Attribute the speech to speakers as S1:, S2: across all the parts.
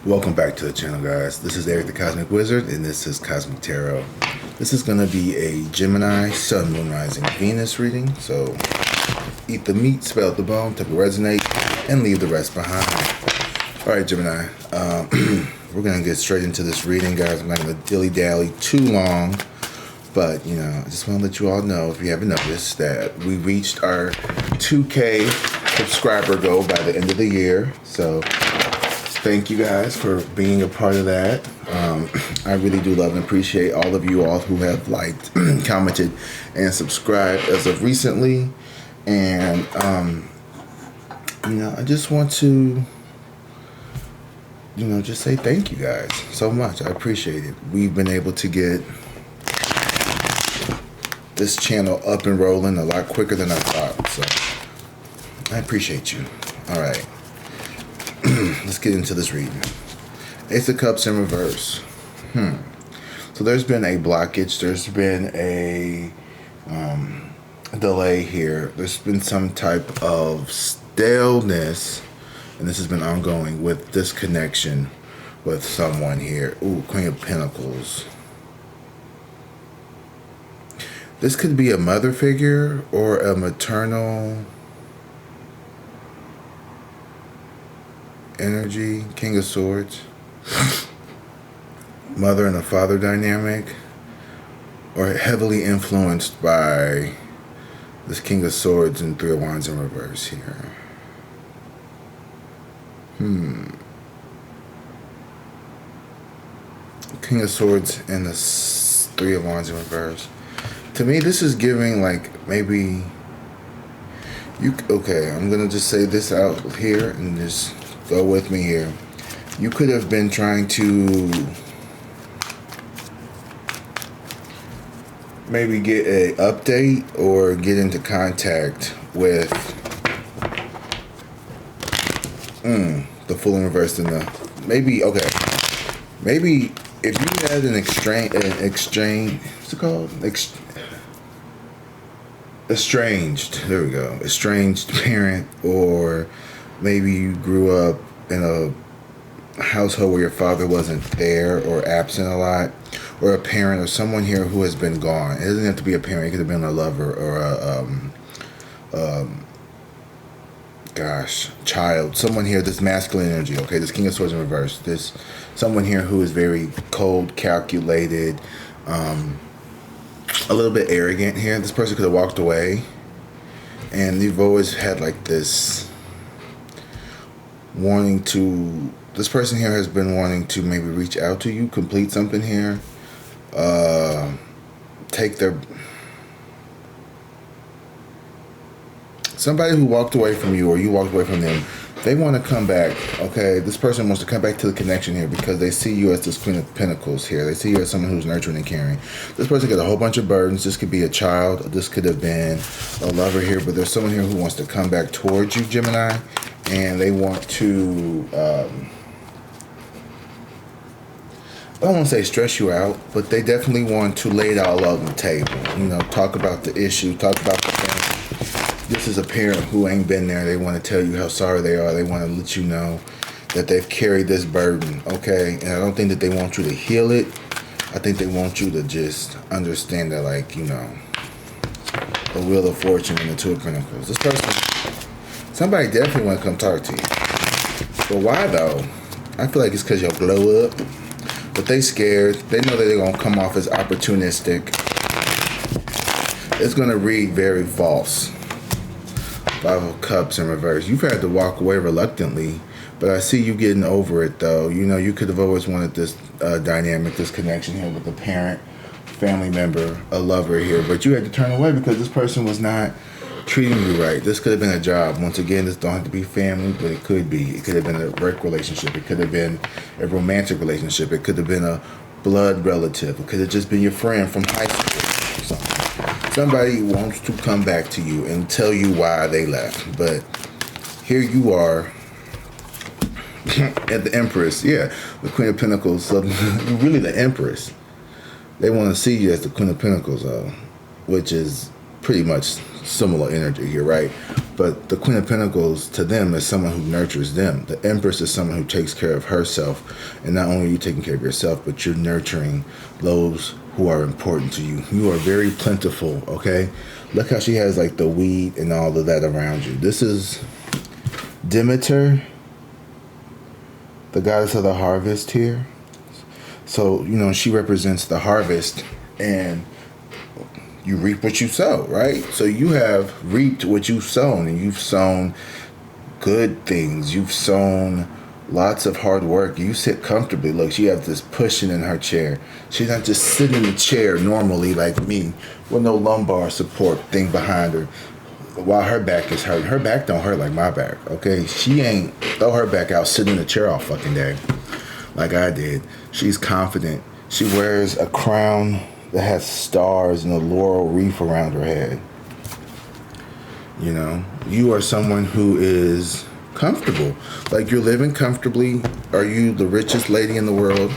S1: Welcome back to the channel, guys. This is Eric the Cosmic Wizard, and this is Cosmic Tarot. This is going to be a Gemini, Sun, Moon, Rising, Venus reading. So, eat the meat, spell out the bone, take a resonate, and leave the rest behind. Alright, Gemini. We're going to get straight into this reading, guys. I'm not going to dilly-dally too long. But, you know, I just want to let you all know, if you haven't noticed, that we reached our 2K subscriber goal by the end of the year. So, thank you guys for being a part of that. I really do love and appreciate all of you all who have liked, commented, and subscribed as of recently. And, you know, I just want to, you know, just say thank you guys so much. I appreciate it. We've been able to get this channel up and rolling a lot quicker than I thought. So, I appreciate you. All right. Let's get into this reading. Ace of Cups in reverse. So there's been a blockage. There's been a delay here. There's been some type of staleness, and this has been ongoing with this connection with someone here. Ooh, Queen of Pentacles. This could be a mother figure or a maternal energy. King of Swords. Mother and a father dynamic, or heavily influenced by this King of Swords and Three of Wands in reverse here. King of Swords and the Three of Wands in reverse. To me, this is giving like maybe okay, I'm gonna just say this out here and just go with me here. You could have been trying to maybe get an update or get into contact with the Fool in reverse and the maybe if you had an exchange, what's it called? Estranged parent, or maybe you grew up in a household where your father wasn't there or absent a lot, or a parent or someone here who has been gone. It doesn't have to be a parent. It could have been a lover or a child. Someone here, this masculine energy, okay, this King of Swords in reverse. This someone here who is very cold, calculated, a little bit arrogant here. This person could have walked away, and you've always had like this wanting to, this person here has been wanting to maybe reach out to you, complete something here, take their, somebody who walked away from you or you walked away from them, they want to come back, okay? This person wants to come back to the connection here because they see you as this Queen of Pentacles here. They see you as someone who's nurturing and caring. This person got a whole bunch of burdens. This could be a child. This could have been a lover here, but there's someone here who wants to come back towards you, Gemini, and they want to, I don't want to say stress you out, but they definitely want to lay it all on the table. You know, talk about the issue, talk about the thing. This is a parent who ain't been there. They want to tell you how sorry they are. They want to let you know that they've carried this burden, okay? And I don't think that they want you to heal it. I think they want you to just understand that, like, you know, the Wheel of Fortune and the Two of Pentacles. This person, somebody definitely want to come talk to you. But why, though? I feel like it's because you'll glow up. But they scared. They know that they're going to come off as opportunistic. It's going to read very false. Five of Cups in reverse. You've had to walk away reluctantly, but I see you getting over it, though. You know, you could have always wanted this dynamic, this connection here with a parent, family member, a lover here, but you had to turn away because this person was not treating you right. This could have been a job. Once again, this don't have to be family, but it could be. It could have been a work relationship. It could have been a romantic relationship. It could have been a blood relative. It could have just been your friend from high school. Somebody wants to come back to you and tell you why they left. But here you are at the Empress. Yeah, the Queen of Pentacles. So you're really the Empress. They want to see you as the Queen of Pentacles, though, which is pretty much similar energy here, right? But the Queen of Pentacles to them is someone who nurtures them. The Empress is someone who takes care of herself. And not only are you taking care of yourself, but you're nurturing those who are important to you. You are very plentiful, okay? Look how she has like the wheat and all of that around you. This is Demeter, the goddess of the harvest here. So, you know, she represents the harvest, and you reap what you sow, right? So you have reaped what you've sown, and you've sown good things. You've sown lots of hard work. You sit comfortably. Look, she has this pushing in her chair. She's not just sitting in the chair normally like me with no lumbar support thing behind her while her back is hurt. Her back don't hurt like my back, okay? She ain't throw her back out sitting in the chair all fucking day like I did. She's confident. She wears a crown that has stars and a laurel wreath around her head. You know, you are someone who is comfortable. Like, you're living comfortably. Are you the richest lady in the world?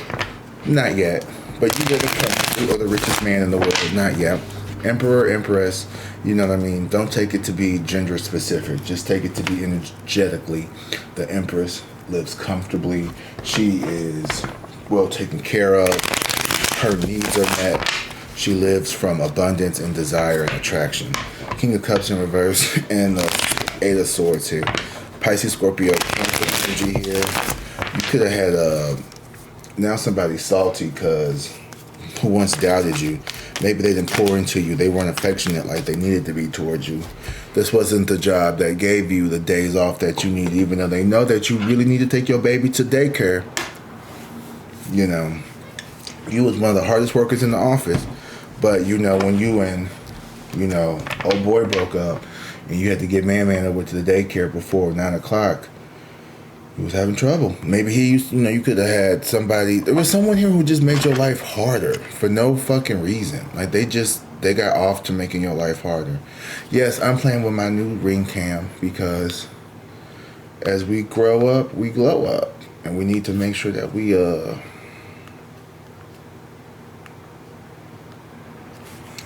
S1: Not yet. But you live comfortably, or the richest man in the world? Not yet. Emperor, Empress, you know what I mean? Don't take it to be gender specific. Just take it to be energetically. The Empress lives comfortably. She is well taken care of. Her needs are met. She lives from abundance and desire and attraction. King of Cups in reverse and the Eight of Swords here. Pisces, Scorpio, energy here. You could have had now somebody's salty because who once doubted you. Maybe they didn't pour into you. They weren't affectionate like they needed to be towards you. This wasn't the job that gave you the days off that you need, even though they know that you really need to take your baby to daycare. You know, you was one of the hardest workers in the office. But, you know, when you and, you know, old boy broke up and you had to get man over to the daycare before 9 o'clock, he was having trouble. Maybe he used, you know, you could have had somebody. There was someone here who just made your life harder for no fucking reason. Like, they got off to making your life harder. Yes, I'm playing with my new ring cam because as we grow up, we glow up. And we need to make sure that we,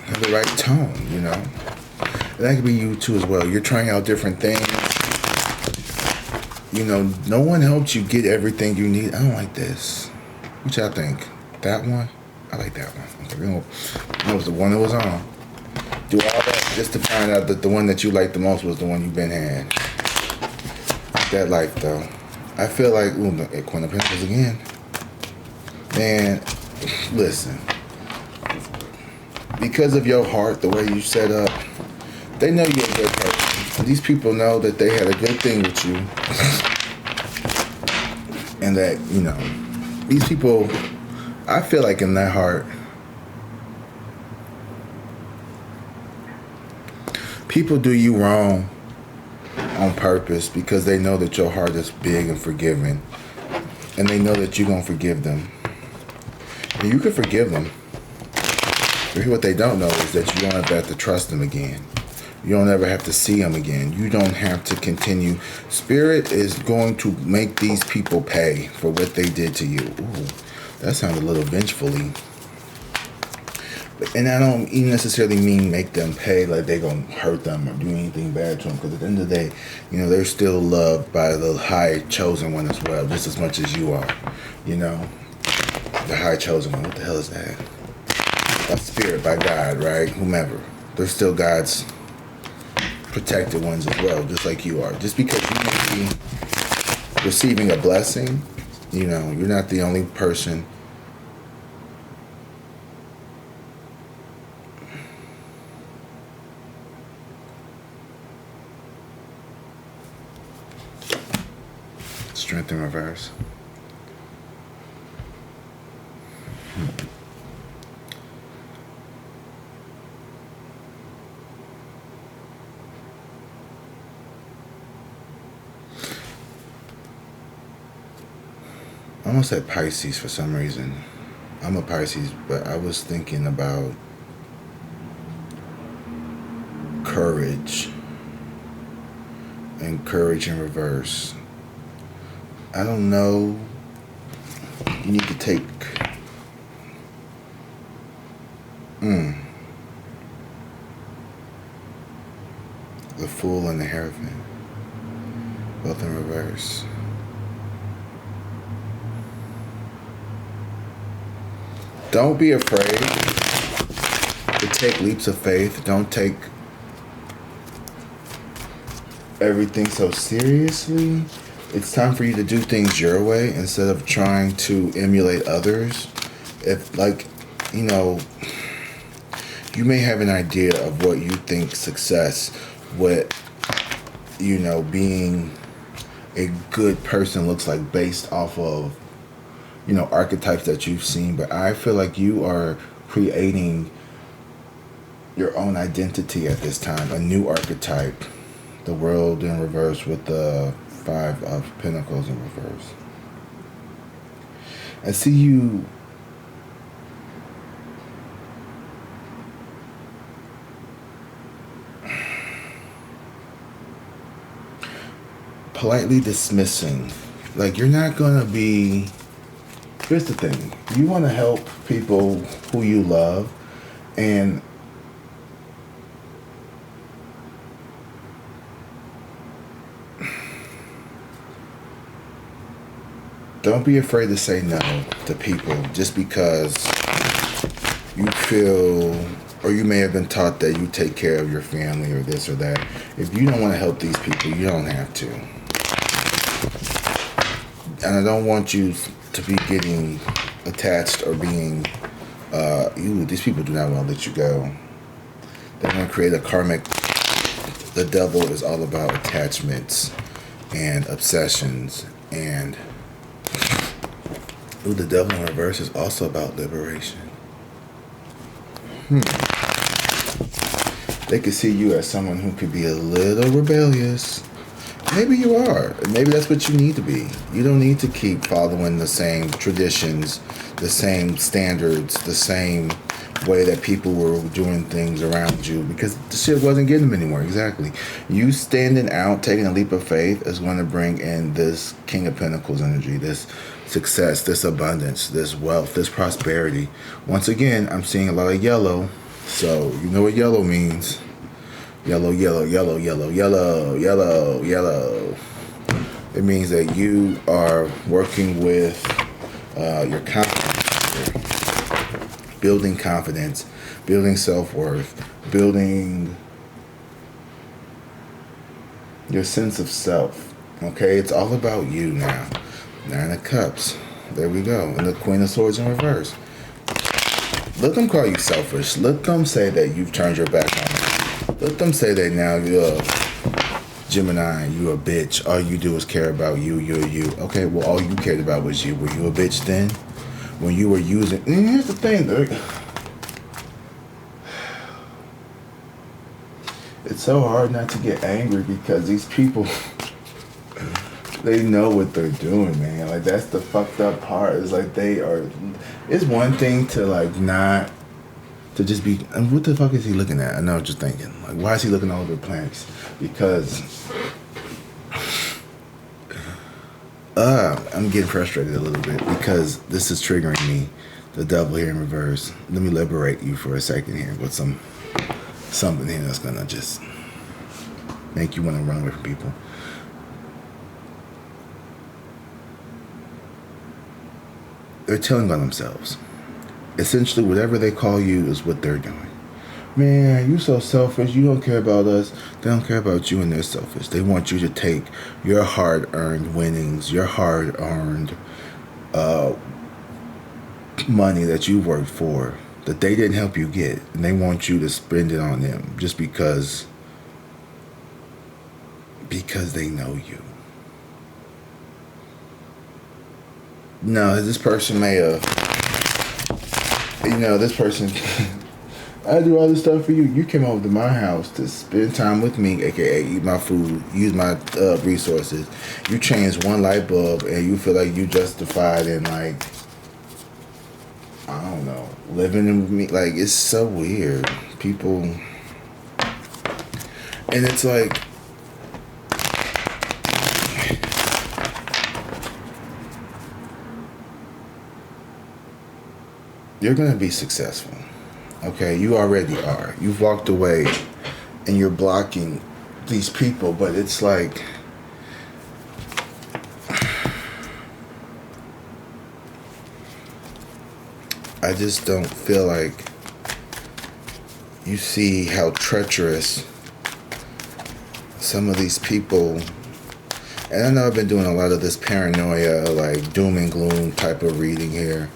S1: have the right tone, you know. And that could be you too as well. You're trying out different things. You know, no one helps you get everything you need. I don't like this. What y'all think? That one? I like that one. Okay, that was the one that was on. Do all that just to find out that the one that you liked the most was the one you've been had. That life though. I feel like, ooh, the Queen of Pentacles again. Man, listen. Because of your heart, the way you set up, they know you're a good person. These people know that they had a good thing with you. And that, you know, these people, I feel like in their heart, people do you wrong on purpose because they know that your heart is big and forgiving. And they know that you're going to forgive them. And you can forgive them. But what they don't know is that you don't ever have to trust them again. You don't ever have to see them again. You don't have to continue. Spirit is going to make these people pay for what they did to you. Ooh, that sounds a little vengefully. And I don't even necessarily mean make them pay like they're going to hurt them or do anything bad to them. Because at the end of the day, you know, they're still loved by the high chosen one as well, just as much as you are. You know, the high chosen one. What the hell is that? By spirit, by God, right? Whomever. They're still God's protected ones as well, just like you are. Just because you may be receiving a blessing, you know, you're not the only person. Strength in reverse. I almost said Pisces for some reason. I'm a Pisces, but I was thinking about courage and courage in reverse. I don't know. You need to take... The Fool and the Hierophant. Both in reverse. Don't be afraid to take leaps of faith. Don't take everything so seriously. It's time for you to do things your way instead of trying to emulate others. If, like, you know, you may have an idea of what you think success, what, you know, being a good person looks like based off of, you know, archetypes that you've seen. But I feel like you are creating your own identity at this time, a new archetype. The World in reverse with the Five of Pentacles in reverse. I see you politely dismissing. Like, you're not gonna be... Here's the thing. You want to help people who you love, and don't be afraid to say no to people just because you feel, or you may have been taught that you take care of your family or this or that. If you don't want to help these people, you don't have to. And I don't want you to be getting attached or being, these people do not want to let you go. They're going to create a karmic. The devil is all about attachments and obsessions. And the devil in reverse is also about liberation. They could see you as someone who could be a little rebellious. Maybe you are. Maybe that's what you need to be. You don't need to keep following the same traditions, the same standards, the same way that people were doing things around you, because the shit wasn't getting them anywhere. Exactly. You standing out, taking a leap of faith is going to bring in this King of Pentacles energy, this success, this abundance, this wealth, this prosperity. Once again, I'm seeing a lot of yellow. So you know what yellow means. Yellow, yellow, yellow, yellow, yellow, yellow, yellow. It means that you are working with your confidence, building confidence, building self-worth, building your sense of self. Okay, it's all about you now. Nine of Cups. There we go. And the Queen of Swords in reverse. Let them call you selfish. Let them say that you've turned your back on them. Let them say that now you're a Gemini, you a bitch. All you do is care about you. Okay, well, all you cared about was you. Were you a bitch then? When you were using... And here's the thing, though. It's so hard not to get angry because these people... They know what they're doing, man. Like, that's the fucked up part. It's like they are... It's one thing to, like, not... To just be... And what the fuck is he looking at? I know what you're thinking. Like, why is he looking all over the planks? Because... I'm getting frustrated a little bit because this is triggering me. The devil here in reverse. Let me liberate you for a second here with something here that's gonna just make you want to run away from people. They're telling on themselves. Essentially, whatever they call you is what they're doing. Man, you so selfish. You don't care about us. They don't care about you, and they're selfish. They want you to take your hard-earned winnings, your hard-earned money that you worked for, that they didn't help you get, and they want you to spend it on them just because they know you. No, this person may have, this person, I do all this stuff for you. You came over to my house to spend time with me, aka eat my food, use my resources. You changed one light bulb and you feel like you justified in, like, I don't know, living with me. Like, it's so weird. People, and it's like, you're going to be successful. Okay, you already are. You've walked away and you're blocking these people, but it's like I just don't feel like you see how treacherous some of these people. And I know I've been doing a lot of this paranoia, like doom and gloom type of reading here.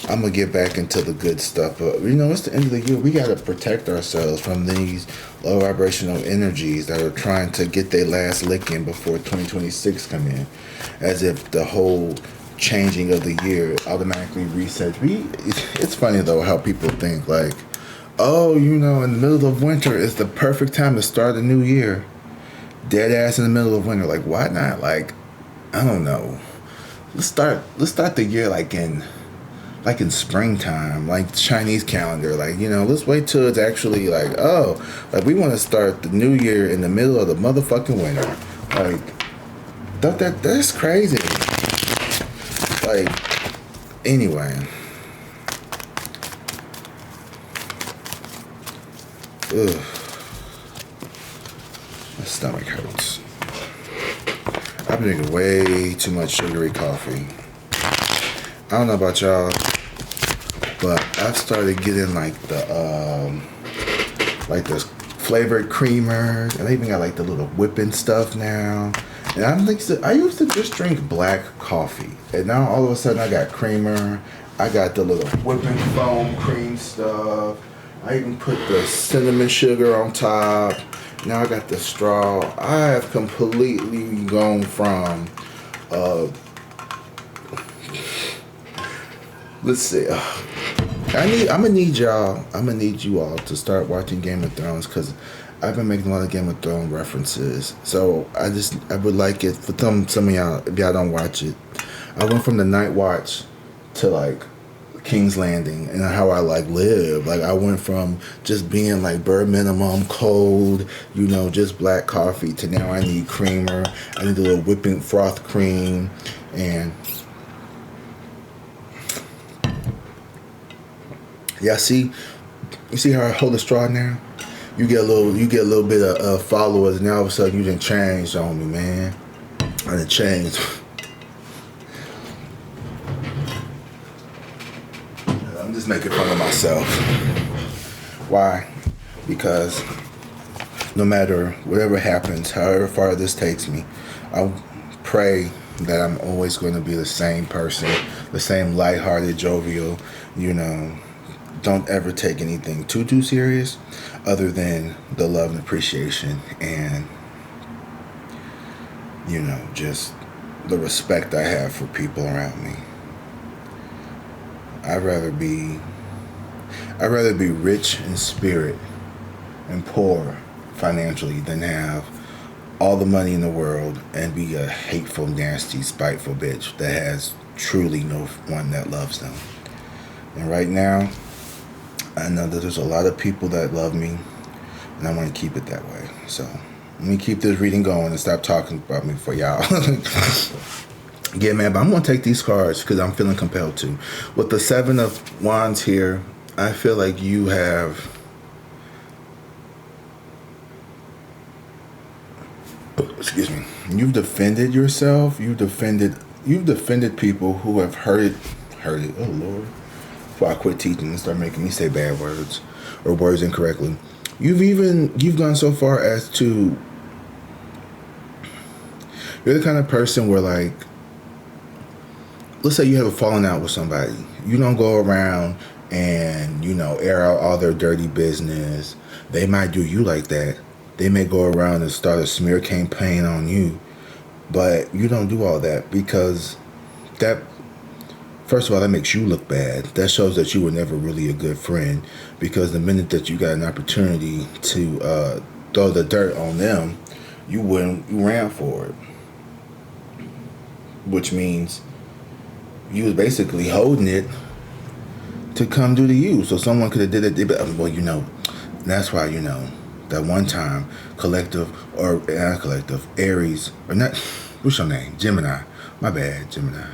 S1: I'm going to get back into the good stuff. But, you know, it's the end of the year. We got to protect ourselves from these low vibrational energies that are trying to get their last lick in before 2026 come in. As if the whole changing of the year automatically resets. It's funny, though, how people think, like, oh, you know, in the middle of winter is the perfect time to start a new year. Dead ass in the middle of winter. Like, why not? Like, I don't know. Let's start the year like in springtime, like Chinese calendar. Like, you know, let's wait till it's actually like, oh, like we want to start the new year in the middle of the motherfucking winter. Like, that's crazy. Like, anyway. Ugh. My stomach hurts. I've been drinking way too much sugary coffee. I don't know about y'all, but I've started getting like the flavored creamers, and they even got like the little whipping stuff now. And I used to just drink black coffee, and now all of a sudden I got creamer. I got the little whipping foam cream stuff. I even put the cinnamon sugar on top. Now I got the straw. I have completely gone from, let's see. I'm gonna need you all to start watching Game of Thrones, because I've been making a lot of Game of Thrones references. So I would like it for some of y'all, if y'all don't watch it. I went from the Night Watch to like King's Landing, and how I like live. Like, I went from just being like bare minimum cold, you know, just black coffee, to now I need creamer. I need a little whipping froth cream. And yeah, you see how I hold the straw now? You get a little bit of followers, and now all of a sudden you done changed on me, man. I done changed. I'm just making fun of myself. Why? Because no matter whatever happens, however far this takes me, I pray that I'm always going to be the same person, the same lighthearted, jovial, you know, don't ever take anything too serious other than the love and appreciation and, you know, just the respect I have for people around me. I'd rather be rich in spirit and poor financially than have all the money in the world and be a hateful, nasty, spiteful bitch that has truly no one that loves them. And right now, I know that there's a lot of people that love me, and I want to keep it that way. So let me keep this reading going and stop talking about me for y'all. Yeah, man, but I'm going to take these cards because I'm feeling compelled to. With the Seven of Wands here, I feel like you have... excuse me. You've defended yourself. You've defended people who have heard it. Oh, Lord. Before I quit teaching and start making me say bad words or words incorrectly. You've gone so far as to... You're the kind of person where, like... Let's say you have a falling out with somebody. You don't go around and, you know, air out all their dirty business. They might do you like that. They may go around and start a smear campaign on you. But you don't do all that, because that, first of all, that makes you look bad. That shows that you were never really a good friend, because the minute that you got an opportunity to throw the dirt on them, you ran for it. Which means you was basically holding it to come do to you. So someone could have did it. Well, you know, that's why, you know, that one time collective, or not collective, Aries, or not, what's your name? Gemini. My bad, Gemini.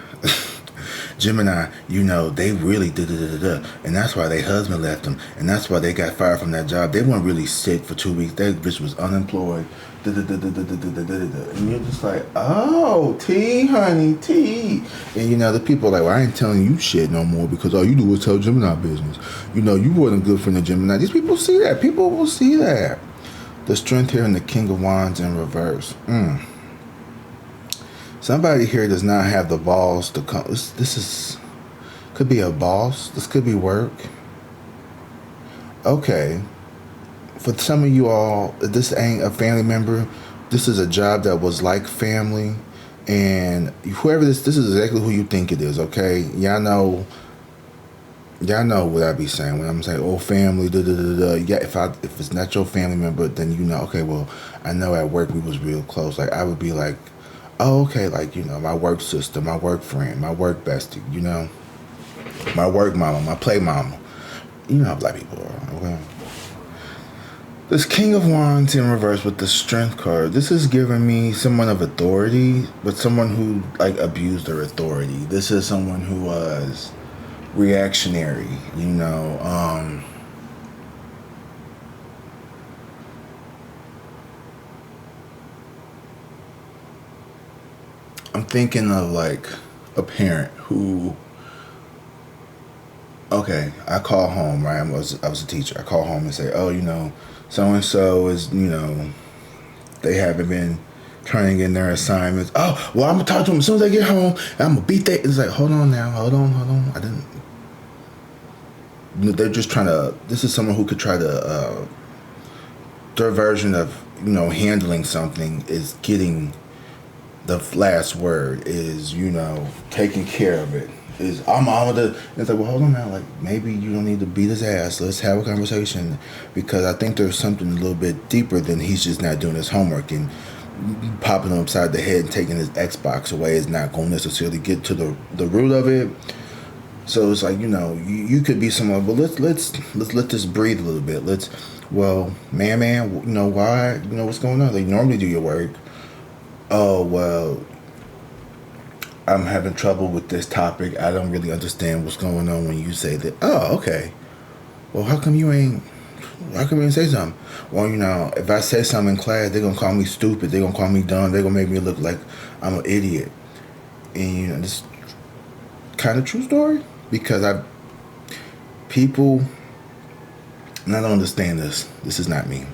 S1: Gemini, you know, they really da-da-da-da-da. And that's why their husband left them. And that's why they got fired from that job. They weren't really sick for 2 weeks. That bitch was unemployed. And you're just like, oh, tea, honey, tea. And you know, the people are like, well, I ain't telling you shit no more because all you do is tell Gemini business. You know, you wasn't good for the Gemini. These people see that. People will see that. The Strength here in the King of Wands in reverse. Somebody here does not have the balls to come. This is, could be a boss. This could be work. Okay. For some of you all, this ain't a family member. This is a job that was like family. And whoever this is exactly who you think it is, okay? Y'all know what I be saying when I'm saying, oh, family, Yeah, if it's not your family member, then you know, okay, well, I know at work we was real close. Like, I would be like, oh, okay, like, you know, my work sister, my work friend, my work bestie, you know, my work mama, my play mama. You know how black people are, okay? This King of Wands in reverse with the Strength card. This is giving me someone of authority, but someone who, like, abused their authority. This is someone who was reactionary, you know. I'm thinking of, like, a parent who... Okay, I call home, right? I was a teacher. I call home and say, oh, you know, so-and-so is, you know, they haven't been turning in their assignments. Oh, well, I'm going to talk to them as soon as I get home, and I'm going to beat that. It's like, hold on now, hold on. I didn't... You know, they're just trying to... This is someone who could try to... their version of, you know, handling something is getting the last word, is, you know, taking care of it. Is I'm all of the... It's like, well, hold on now. Like, maybe you don't need to beat his ass. Let's have a conversation, because I think there's something a little bit deeper than he's just not doing his homework, and popping him upside the head and taking his Xbox away is not going to necessarily get to the root of it. So it's like, you know, you could be someone, but let's let this breathe a little bit. Well, man, you know, why? You know, what's going on? They normally do your work. Oh, well, I'm having trouble with this topic. I don't really understand what's going on when you say that. Oh, okay. Well, how come you ain't say something? Well, you know, if I say something in class, they're going to call me stupid. They're going to call me dumb. They're going to make me look like I'm an idiot. And, you know, this kind of true story, because people, and I don't understand this. This is not me.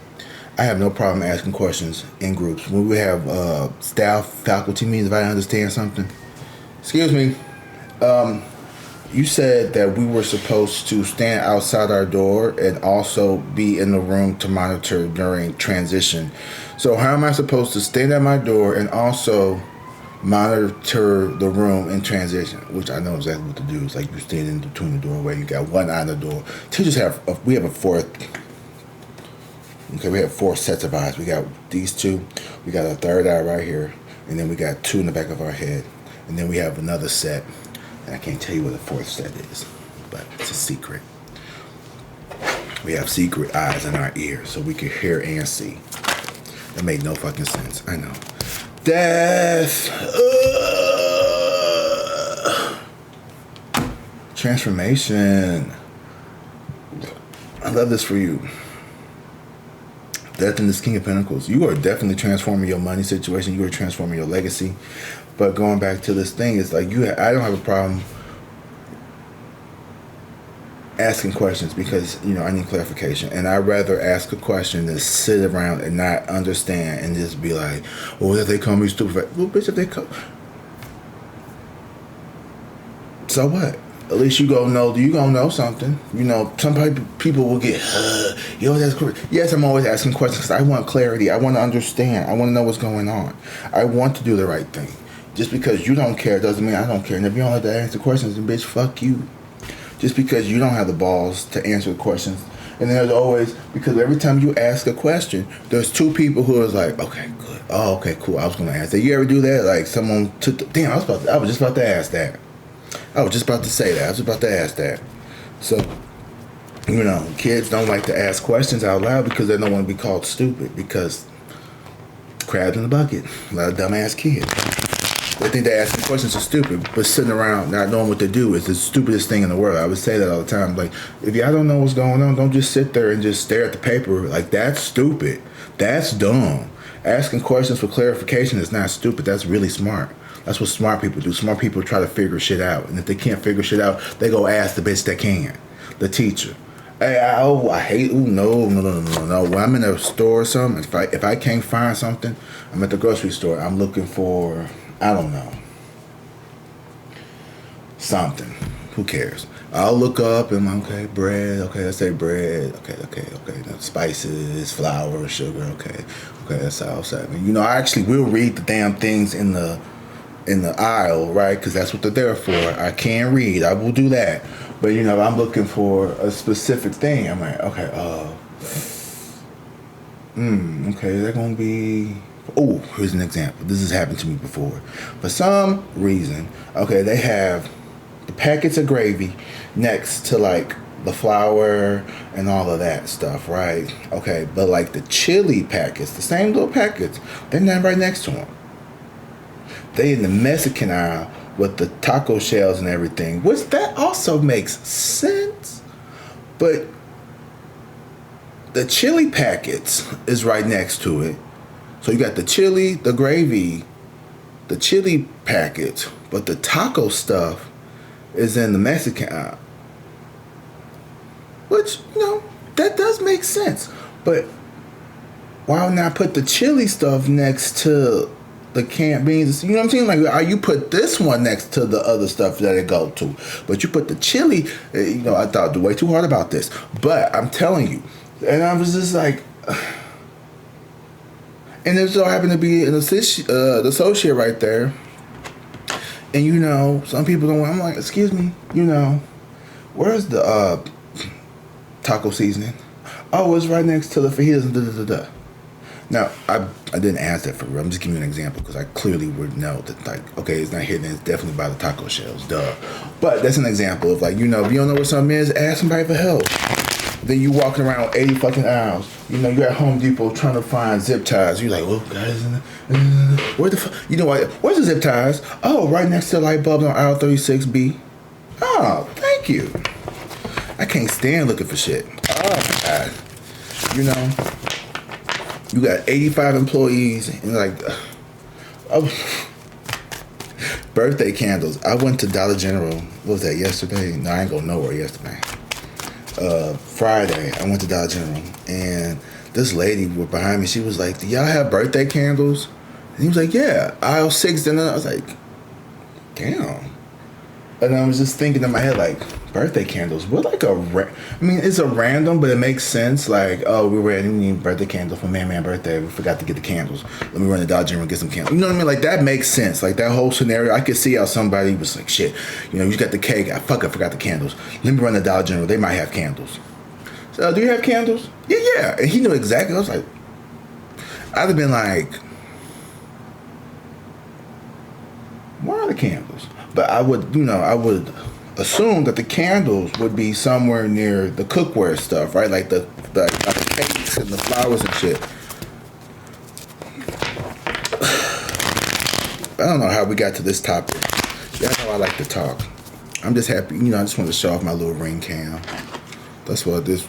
S1: I have no problem asking questions in groups. When we have staff, faculty meetings, if I understand something. Excuse me. You said that we were supposed to stand outside our door and also be in the room to monitor during transition. So how am I supposed to stand at my door and also monitor the room in transition? Which I know exactly what to do. It's like you stand in between the doorway. You got one eye on the door. Teachers we have a fourth. Okay, we have 4 sets of eyes. We got these 2. We got a third eye right here, and then we got 2 in the back of our head. And then we have another set, and I can't tell you what the 4th set is, but it's a secret. We have secret eyes in our ears, so we can hear and see. That made no fucking sense. I know. Death. Transformation. I love this for you. Death in this King of Pentacles. You are definitely transforming your money situation. You are transforming your legacy. But going back to this thing, it's like I don't have a problem asking questions, because, you know, I need clarification. And I'd rather ask a question than sit around and not understand and just be like, well, if they call me stupid. Well, bitch, if they call... So what? At least you gonna know something. You know, some people will get, you always ask questions. Yes, I'm always asking questions because I want clarity. I want to understand. I want to know what's going on. I want to do the right thing. Just because you don't care doesn't mean I don't care. And if you don't have to answer questions, then bitch, fuck you. Just because you don't have the balls to answer the questions. And there's always, because every time you ask a question, there's 2 people who are like, okay, good. Oh, okay, cool. I was going to ask that. You ever do that? Like someone took damn, I was just about to ask that. I was just about to say that. I was about to ask that. So, you know, kids don't like to ask questions out loud because they don't want to be called stupid, because crabs in the bucket. A lot of dumbass kids. They think that asking questions are stupid, but sitting around not knowing what to do is the stupidest thing in the world. I would say that all the time. Like, if y'all don't know what's going on, don't just sit there and just stare at the paper. Like, that's stupid. That's dumb. Asking questions for clarification is not stupid. That's really smart. That's what smart people do. Smart people try to figure shit out. And if they can't figure shit out, they go ask the bitch that can. The teacher. Hey, I hate, no. When I'm in a store or something, if I can't find something, I'm at the grocery store. I'm looking for, I don't know, something. Who cares? I'll look up and okay, bread. Okay, let's say bread. Okay. Now, spices, flour, sugar. Okay, that's all set. You know, I actually will read the damn things in the aisle, right? Because that's what they're there for. I can read. I will do that. But you know, if I'm looking for a specific thing, I'm like, okay, okay, they're gonna be. Oh, here's an example. This has happened to me before. For some reason, okay, they have the packets of gravy next to like the flour and all of that stuff, right? Okay, but like the chili packets, the same little packets, they're not right next to them. They in the Mexican aisle with the taco shells and everything, which that also makes sense. But the chili packets is right next to it. So you got the chili, the gravy, the chili packets, but the taco stuff is in the Mexican aisle. Which, you know, that does make sense. But why not put the chili stuff next to the canned beans? You know what I'm saying? Like, you put this one next to the other stuff that it go to. But you put the chili, you know, I thought way too hard about this. But I'm telling you. And I was just like... And there so happened to be an associate right there. And, you know, some people don't want... I'm like, excuse me, you know, where's the taco seasoning? Oh, it's right next to the fajitas and da-da-da-da. Now, I didn't ask that for real. I'm just giving you an example because I clearly would know that, like, okay, it's not here, then it's definitely by the taco shells, duh. But that's an example of, like, you know, if you don't know what something is, ask somebody for help. Then you walking around 80 fucking aisles. You know, you're at Home Depot trying to find zip ties. You're like, oh, guys, where the fuck? You know what? Where's the zip ties? Oh, right next to the light bulb on aisle 36B. Oh, thank you. I can't stand looking for shit. Oh, my God. You know, you got 85 employees and like, birthday candles. I went to Dollar General. What was that, yesterday? No, I ain't go nowhere yesterday. Friday, I went to Dollar General and this lady was behind me. She was like, do y'all have birthday candles? And he was like, yeah, aisle 6. And I was like, damn. And I was just thinking in my head, like, birthday candles. What, like I mean, it's a random, but it makes sense. Like, oh, we need birthday candles for man birthday. We forgot to get the candles. Let me run to Dollar General and get some candles. You know what I mean? Like, that makes sense. Like, that whole scenario, I could see how somebody was like, shit, you know, you got the cake. I forgot the candles. Let me run to Dollar General. They might have candles. So, do you have candles? Yeah. And he knew exactly. I was like, I'd have been like, where are the candles? But I would assume that the candles would be somewhere near the cookware stuff, right? Like the cakes and the flowers and shit. I don't know how we got to this topic. Y'all know I like to talk. I'm just happy, you know, I just want to show off my little ring cam. That's why this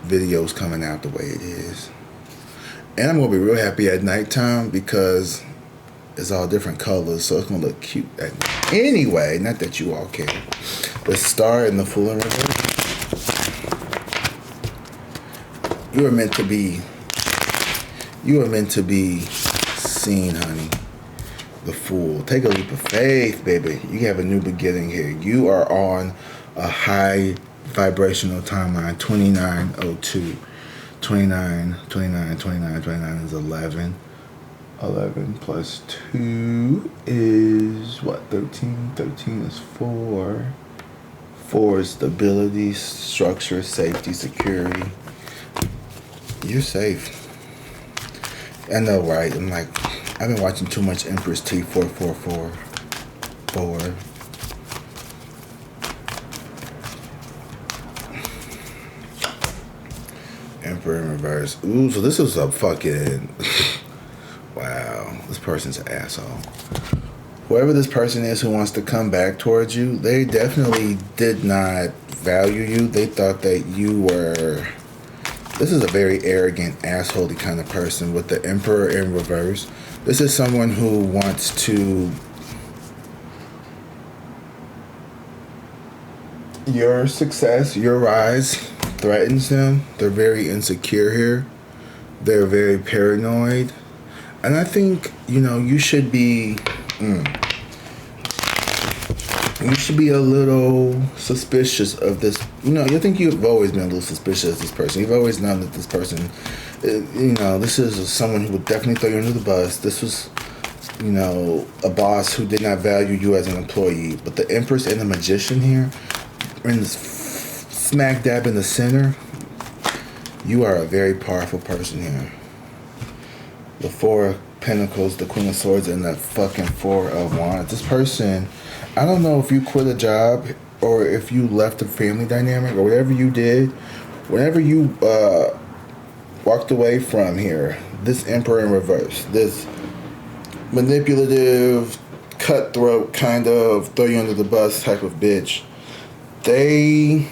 S1: video's coming out the way it is. And I'm going to be real happy at nighttime because it's all different colors, so it's going to look cute at night. Anyway, not that you all care. The star and the Fool in reverse. You are meant to be seen, honey. The Fool. Take a leap of faith, baby. You have a new beginning here. You are on a high vibrational timeline. 2902. 29 is 11. 11 plus 2 is what? 13. 13 is 4. 4 is stability, structure, safety, security. You're safe. I know, right? I'm like, I've been watching too much Empress T444. 4. Emperor in reverse. Ooh, so this is a fucking... Wow, this person's an asshole. Whoever this person is who wants to come back towards you, they definitely did not value you. They thought that you were This is a very arrogant, assholey kind of person with the Emperor in reverse. This is someone who wants to... Your success, your rise threatens them. They're very insecure here. They're very paranoid. And I think, you know, you should be... You should be a little suspicious of this. You know, you think you've always been a little suspicious of this person. You've always known that this person, you know, this is someone who would definitely throw you under the bus. This was, you know, a boss who did not value you as an employee. But the Empress and the Magician here, in this smack dab in the center, you are a very powerful person here. The Four of Pentacles, the Queen of Swords, and the fucking Four of Wands. This person... I don't know if you quit a job or if you left a family dynamic or whatever you did. Whenever you walked away from here, this Emperor in reverse, this manipulative, cutthroat, kind of throw you under the bus type of bitch, they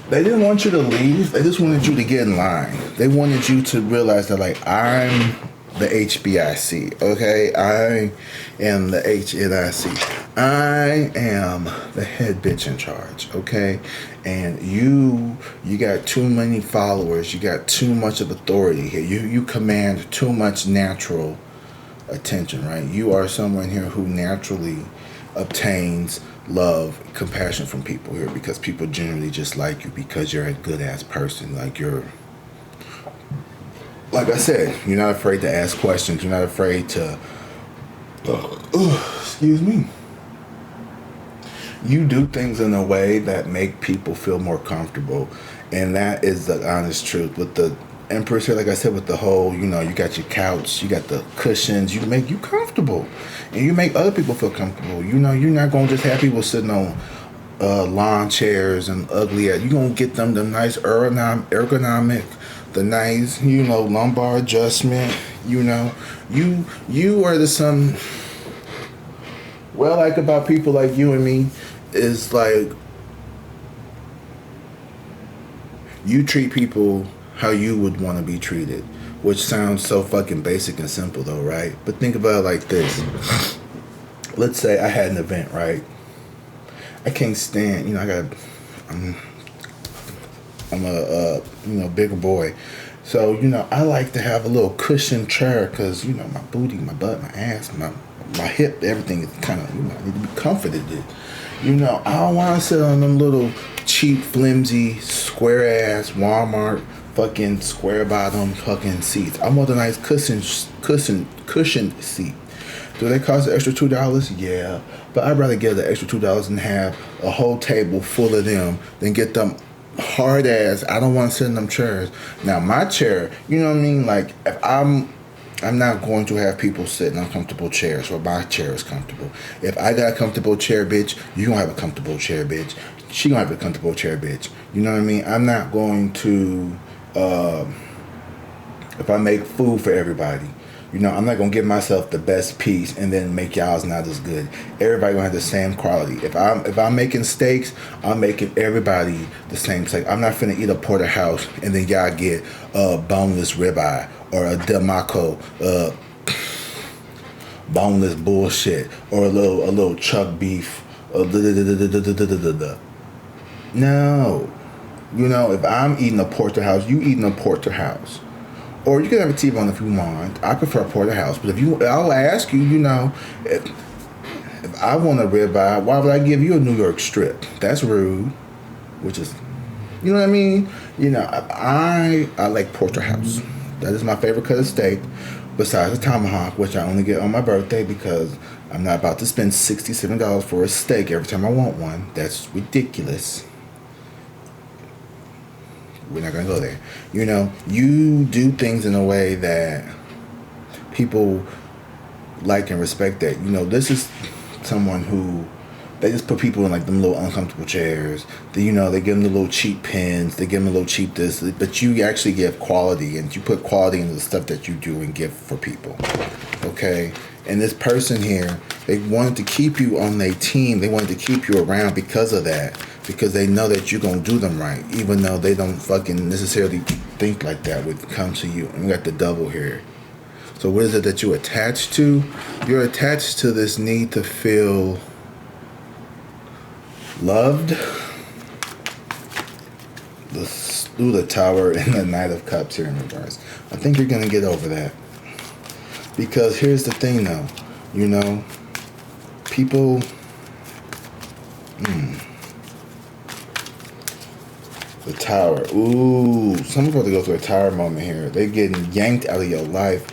S1: didn't want you to leave. They just wanted you to get in line. They wanted you to realize that, like, I'm the HBIC, okay? I am the HNIC. I am the head bitch in charge, okay? And you got too many followers. You got too much of authority here. You command too much natural attention, right? You are someone here who naturally obtains love, compassion from people here because people generally just like you because you're a good-ass person. Like I said, you're not afraid to ask questions. You're not afraid to... excuse me. You do things in a way that make people feel more comfortable. And that is the honest truth. With the Empress here, like I said, with the whole, you know, you got your couch, you got the cushions, you make you comfortable. And you make other people feel comfortable. You know, you're not going to just have people sitting on lawn chairs and ugly... You're going to get them the nice ergonomic, the nice, you know, lumbar adjustment. You know, you are the son. What I like about people like you and me is, like, you treat people how you would want to be treated, which sounds so fucking basic and simple though, right? But think about it like this. Let's say I had an event, right? I can't stand, you know, I'm a you know, bigger boy. So, you know, I like to have a little cushioned chair because, you know, my booty, my butt, my ass, my hip, everything is kind of, you know, need to be comforted. You know, I don't want to sit on them little cheap, flimsy, square-ass Walmart fucking square-bottom fucking seats. I want a nice cushioned seat. Do they cost an extra $2? Yeah. But I'd rather get the extra $2 and have a whole table full of them than get them hard ass. I don't want to sit in them chairs. Now my chair, you know what I mean? Like, if I'm not going to have people sit in uncomfortable chairs where my chair is comfortable. If I got a comfortable chair, bitch, you gonna have a comfortable chair, bitch. She gonna have a comfortable chair, bitch. You know what I mean? I'm not going to if I make food for everybody, you know, I'm not gonna give myself the best piece and then make y'all's not as good. Everybody gonna have the same quality. If I'm making steaks, I'm making everybody the same steak. I'm not finna eat a porterhouse and then y'all get a boneless ribeye or a Delmaco boneless bullshit or a little chuck beef. No, you know, if I'm eating a porterhouse, you eating a porterhouse. Or you can have a T-bone if you want. I prefer porterhouse, but I'll ask you, you know, if I want a ribeye, why would I give you a New York strip? That's rude. Which is, you know what I mean? You know, I like porterhouse. That is my favorite cut of steak, besides the tomahawk, which I only get on my birthday because I'm not about to spend $67 for a steak every time I want one. That's ridiculous. We're not going to go there. You know, you do things in a way that people like and respect that. You know, this is someone who, they just put people in like them little uncomfortable chairs. You know, they give them the little cheap pens. They give them a little cheap this. But you actually give quality, and you put quality into the stuff that you do and give for people. Okay? And this person here, they wanted to keep you on their team. They wanted to keep you around because of that. Because they know that you're going to do them right. Even though they don't fucking necessarily think like that would come to you. And we got the double here. So what is it that you're attached to? You're attached to this need to feel loved. Through the Tower and the Knight of Cups here in reverse. I think you're going to get over that. Because here's the thing though. You know, people... The Tower. Ooh, someone's about to go through a Tower moment here. They're getting yanked out of your life.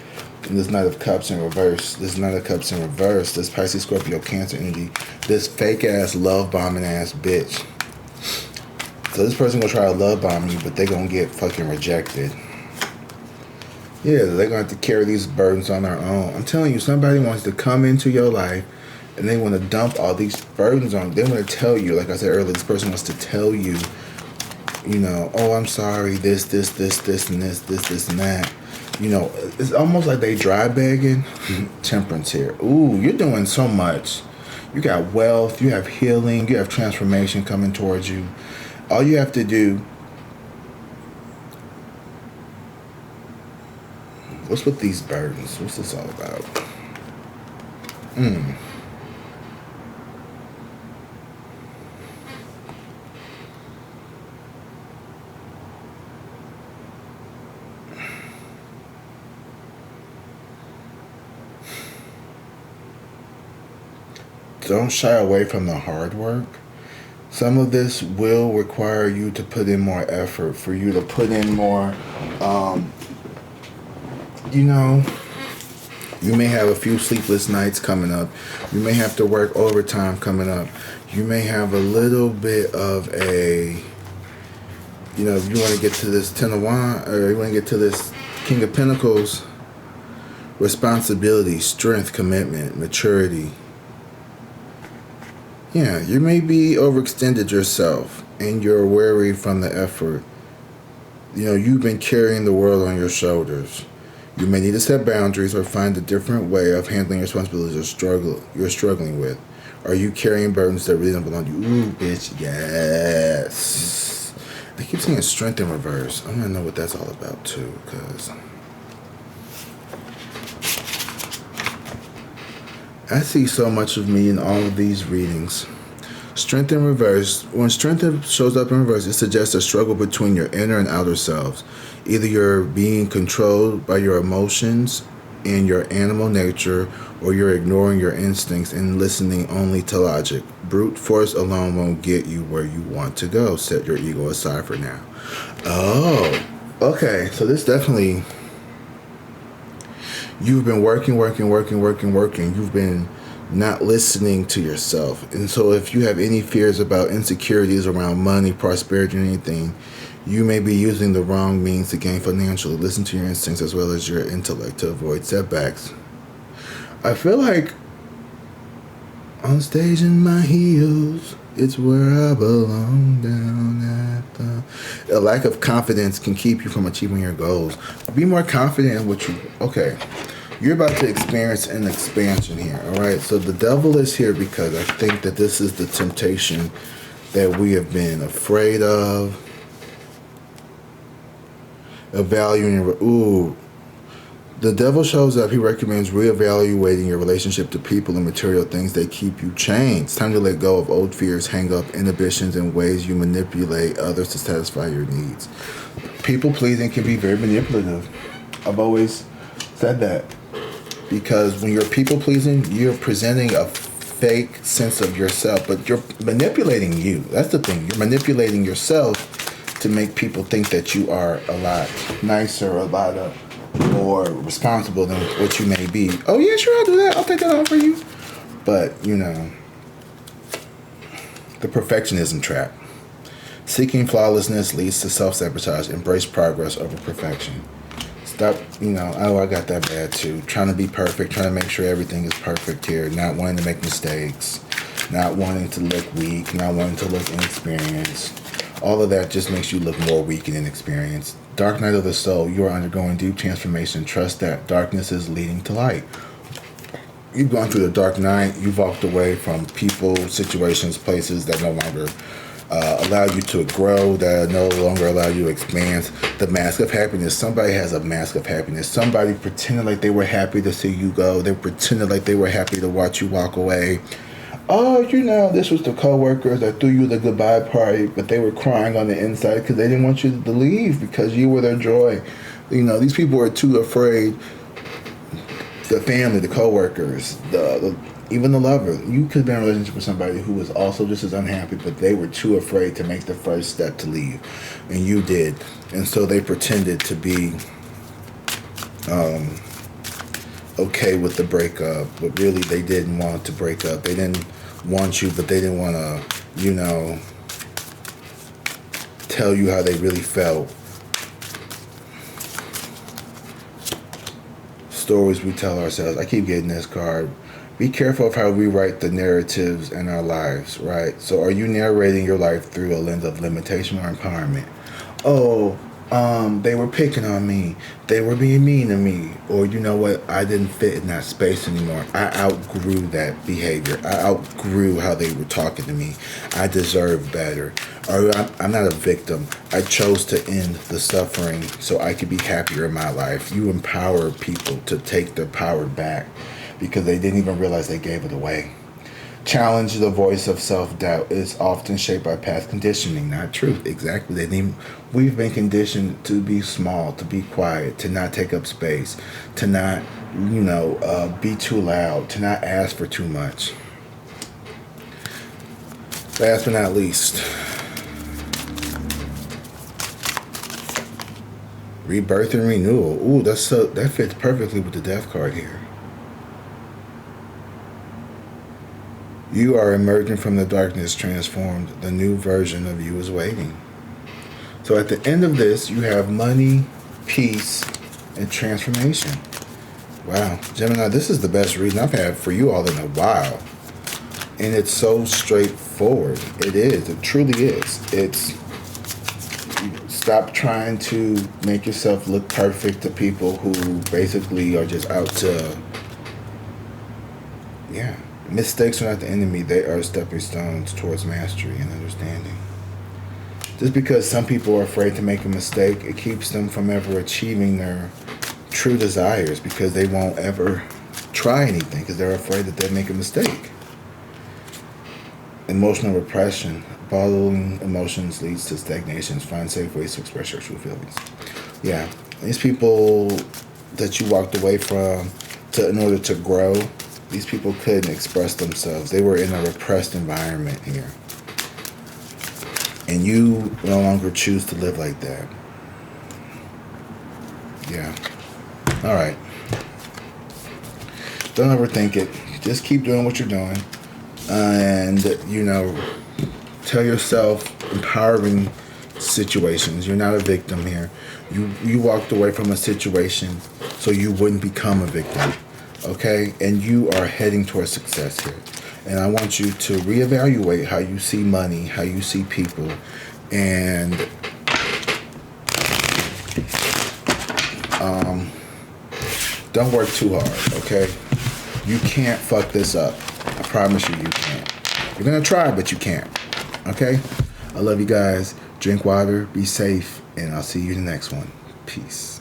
S1: And this Knight of Cups in reverse. This Knight of Cups in reverse. This Pisces, Scorpio, Cancer energy. This fake ass, love bombing ass bitch. So this person gonna try to love bomb you, but they gonna get fucking rejected. Yeah, they're gonna have to carry these burdens on their own. I'm telling you, somebody wants to come into your life and they want to dump all these burdens on you. They want to tell you, like I said earlier, this person wants to tell you, you know, oh, I'm sorry, this, and this, and that. You know, it's almost like they dry begging. Temperance here. Ooh, you're doing so much. You got wealth, you have healing, you have transformation coming towards you. All you have to do... What's with these burdens? What's this all about? Don't shy away from the hard work. Some of this will require you to put in more effort, for you to put in more, you know, you may have a few sleepless nights coming up. You may have to work overtime coming up. You may have a little bit of a, you know, if you want to get to this Ten of Wands, or you want to get to this King of Pentacles, responsibility, strength, commitment, maturity. Yeah, you may be overextended yourself and you're weary from the effort. You know, you've been carrying the world on your shoulders. You may need to set boundaries or find a different way of handling responsibilities you're struggling with. Are you carrying burdens that really don't belong to you? Ooh, bitch, yes. I keep saying strength in reverse. I want to know what that's all about too, because... I see so much of me in all of these readings. Strength in reverse. When strength shows up in reverse, it suggests a struggle between your inner and outer selves. Either you're being controlled by your emotions and your animal nature, or you're ignoring your instincts and listening only to logic. Brute force alone won't get you where you want to go. Set your ego aside for now. Oh, okay. So this definitely... You've been working. You've been not listening to yourself. And so if you have any fears about insecurities around money, prosperity, or anything, you may be using the wrong means to gain financially. Listen to your instincts as well as your intellect to avoid setbacks. I feel like on stage in my heels, it's where I belong, down at the... A lack of confidence can keep you from achieving your goals. Be more confident in what you... Okay, you're about to experience an expansion here, all right? So the devil is here because I think that this is the temptation that we have been afraid of. Evaluating... Ooh. The devil shows up. He recommends reevaluating your relationship to people and material things that keep you chained. It's time to let go of old fears, hang up inhibitions, and ways you manipulate others to satisfy your needs. People pleasing can be very manipulative. I've always said that. Because when you're people pleasing, you're presenting a fake sense of yourself, but you're manipulating you. That's the thing. You're manipulating yourself to make people think that you are a lot nicer, a lot more responsible than what you may be. Oh yeah, sure, I'll do that. I'll take that on for you. But, you know, the perfectionism trap. Seeking flawlessness leads to self-sabotage. Embrace progress over perfection. Stop, you know, oh, I got that bad too. Trying to be perfect, trying to make sure everything is perfect here. Not wanting to make mistakes. Not wanting to look weak. Not wanting to look inexperienced. All of that just makes you look more weak and inexperienced. Dark night of the soul, you are undergoing deep transformation. Trust that darkness is leading to light. you've gone through the dark night. You've walked away from people, situations, places that no longer allow you to grow, that no longer allow you to expand. The mask of happiness. Somebody has a mask of happiness. Somebody pretended like they were happy to see you go. They pretended like they were happy to watch you walk away. Oh, you know, this was the coworkers that threw you the goodbye party, but they were crying on the inside because they didn't want you to leave because you were their joy. You know, these people are too afraid. The family, the coworkers, even the lover. You could be in a relationship with somebody who was also just as unhappy, but they were too afraid to make the first step to leave, and you did. And so they pretended to be okay with the breakup, but really they didn't want to break up. They didn't want you, but they didn't want to, you know, tell you how they really felt. Stories we tell ourselves. I keep getting this card. Be careful of how we write the narratives in our lives, right? So are you narrating your life through a lens of limitation or empowerment? Oh, they were picking on me. They were being mean to me. Or you know what? I didn't fit in that space anymore. I outgrew that behavior. I outgrew how they were talking to me. I deserve better. Or I'm not a victim. I chose to end the suffering so I could be happier in my life. You empower people to take their power back because they didn't even realize they gave it away. Challenge the voice of self-doubt is often shaped by past conditioning, not truth. Exactly. We've been conditioned to be small, to be quiet, to not take up space, to not, be too loud, to not ask for too much. Last but not least, rebirth and renewal. Ooh, that fits perfectly with the death card here. You are emerging from the darkness, transformed. The new version of you is waiting. So at the end of this, you have money, peace, and transformation. Wow. Gemini, this is the best reading I've had for you all in a while. And it's so straightforward. It is. It truly is. Stop trying to make yourself look perfect to people who basically are just out to, mistakes are not the enemy. They are stepping stones towards mastery and understanding. Just because some people are afraid to make a mistake, it keeps them from ever achieving their true desires because they won't ever try anything because they're afraid that they'll make a mistake. Emotional repression. Bottling emotions leads to stagnations. Find safe ways to express your true feelings. Yeah. These people that you walked away from in order to grow, these people couldn't express themselves. They were in a repressed environment here. And you no longer choose to live like that. Yeah. All right. Don't overthink it. Just keep doing what you're doing. And, tell yourself empowering situations. You're not a victim here. You walked away from a situation so you wouldn't become a victim. Okay? And you are heading towards success here. And I want you to reevaluate how you see money, how you see people, and don't work too hard, okay? You can't fuck this up. I promise you can't. You're gonna try, but you can't. Okay? I love you guys. Drink water, be safe, and I'll see you in the next one. Peace.